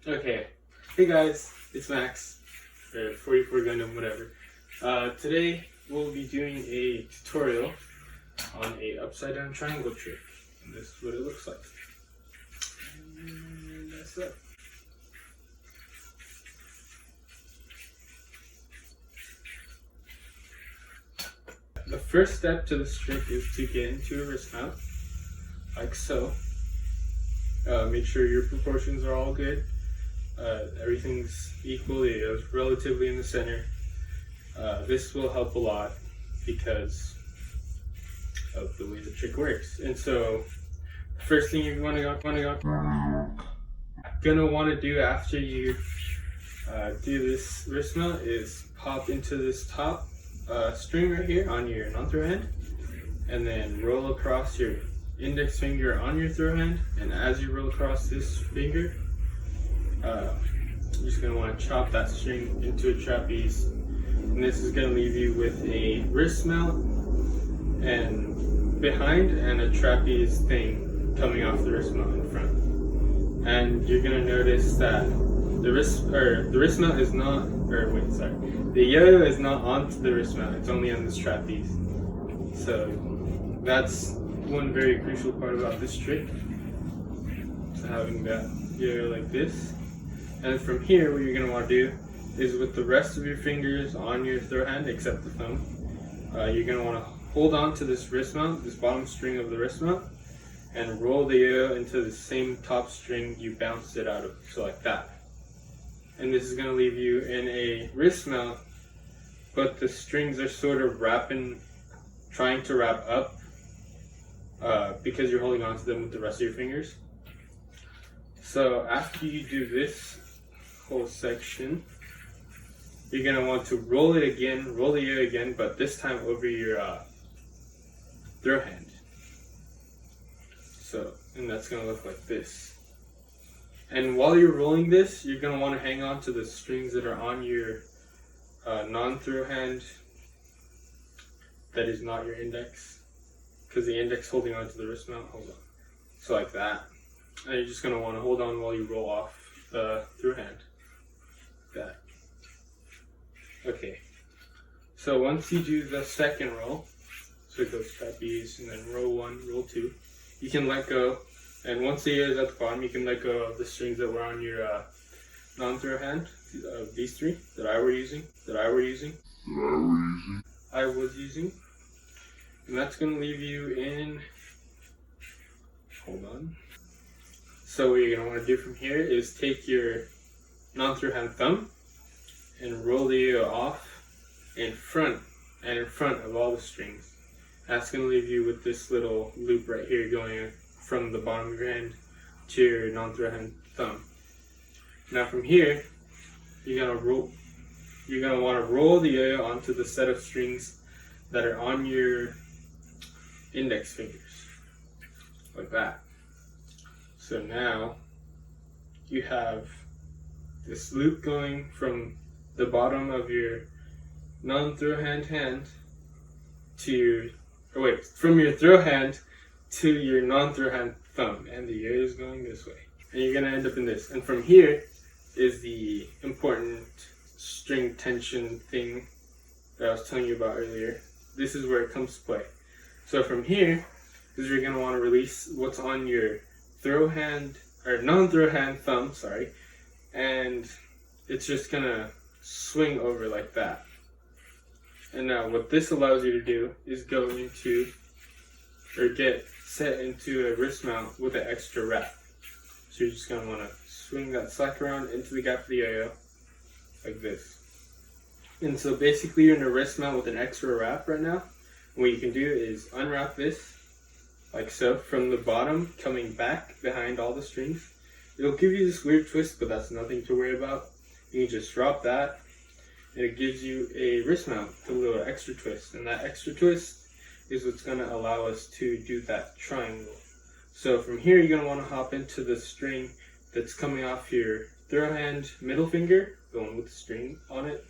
Okay, hey guys, it's Max, or 44 Gundam, whatever. Today we'll be doing a tutorial on a upside down triangle trick, and this is what it looks like. And that's it. The first step to this trick is to get into a wrist mount, like so. Make sure your proportions are all good. Everything's equally relatively in the center. This will help a lot because of the way the trick works. And so, the first thing you're gonna want to do after you do this wrist mount is pop into this top string right here on your non-throw hand, and then roll across your index finger on your throw hand. And as you roll across this finger, you're just going to want to chop that string into a trapeze, and this is going to leave you with a wrist mount and behind and a trapeze thing coming off the wrist mount in front. And you're going to notice that the wrist mount is not, the yo-yo is not onto the wrist mount, it's only on this trapeze. So that's one very crucial part about this trick, so having that yo-yo like this. And from here, what you're going to want to do is, with the rest of your fingers on your throw hand except the thumb, you're going to want to hold on to this wrist mount, this bottom string of the wrist mount, and roll the yo-yo into the same top string you bounced it out of, so like that. And this is going to leave you in a wrist mount, but the strings are sort of trying to wrap up because you're holding on to them with the rest of your fingers. So after you do this whole section, you're going to want to roll the yo again, but this time over your throw hand. And that's going to look like this. And while you're rolling this, you're going to want to hang on to the strings that are on your non-throw hand that is not your index, because the index holding on to the wrist mount. Hold on. So like that. And you're just going to want to hold on while you roll off the through hand. Like that. Okay. So once you do the second roll, so it goes trapeze and then roll 1, roll 2, you can let go. And once the yo is at the bottom, you can let go of the strings that were on your non-throw hand, these three that I was using. And that's going to leave you in, hold on. So what you're going to want to do from here is take your non-throw hand thumb and roll the yo off in front of all the strings. That's going to leave you with this little loop right here going from the bottom of your hand to your non-throw hand thumb. Now from here, you're going to want to roll the yo-yo onto the set of strings that are on your index fingers, like that. So now you have this loop going from the bottom of your non-throw hand to from your throw hand to your non-throw hand thumb, and the yo is going this way. And you're going to end up in this. And from here is the important string tension thing that I was telling you about earlier. This is where it comes to play. So from here is where you're going to want to release what's on your throw hand, or non-throw hand thumb, and it's just going to swing over like that. And now what this allows you to do is go into, or get set into a wrist mount with an extra wrap. So you're just going to want to swing that slack around into the gap of the yo-yo, like this. And so basically you're in a wrist mount with an extra wrap right now. And what you can do is unwrap this, like so, from the bottom, coming back behind all the strings. It'll give you this weird twist, but that's nothing to worry about. You can just drop that, and it gives you a wrist mount with a little extra twist. And that extra twist is what's going to allow us to do that triangle. So from here, you're going to want to hop into the string that's coming off your throw hand middle finger, the one with the string on it.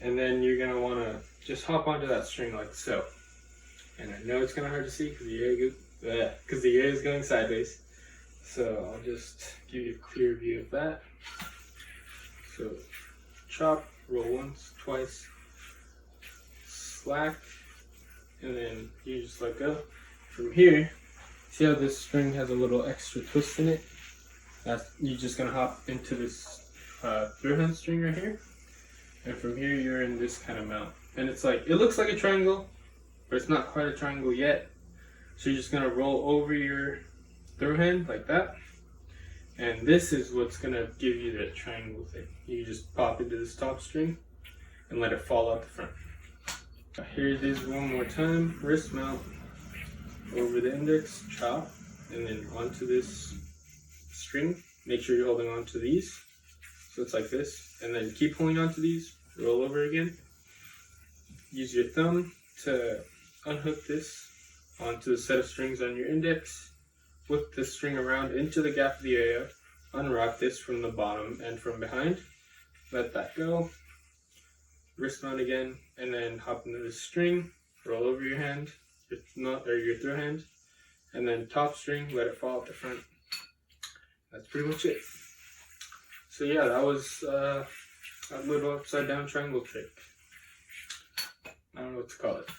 And then you're going to want to just hop onto that string like so. And I know it's kind of hard to see because the yo is going sideways. So I'll just give you a clear view of that. So chop, roll once, twice, slack, and then you just let go. From here, see how this string has a little extra twist in it? You're just gonna hop into this through hand string right here, and from here you're in this kind of mount. And it's like, it looks like a triangle, but it's not quite a triangle yet. So you're just gonna roll over your through hand like that. And this is what's gonna give you that triangle thing. You just pop into this top string and let it fall out the front. Here it is one more time. Wrist mount over the index, chop, and then onto this string. Make sure you're holding on to these. So it's like this. And then keep holding on to these. Roll over again. Use your thumb to unhook this onto the set of strings on your index. Whip the string around into the gap of the yo-yo. Unwrap this from the bottom and from behind. Let that go. Wrist mount again, and then hop into the string. Roll over your hand, your throw hand, and then top string. Let it fall at the front. That's pretty much it. So yeah, that was a little upside down triangle trick. I don't know what to call it.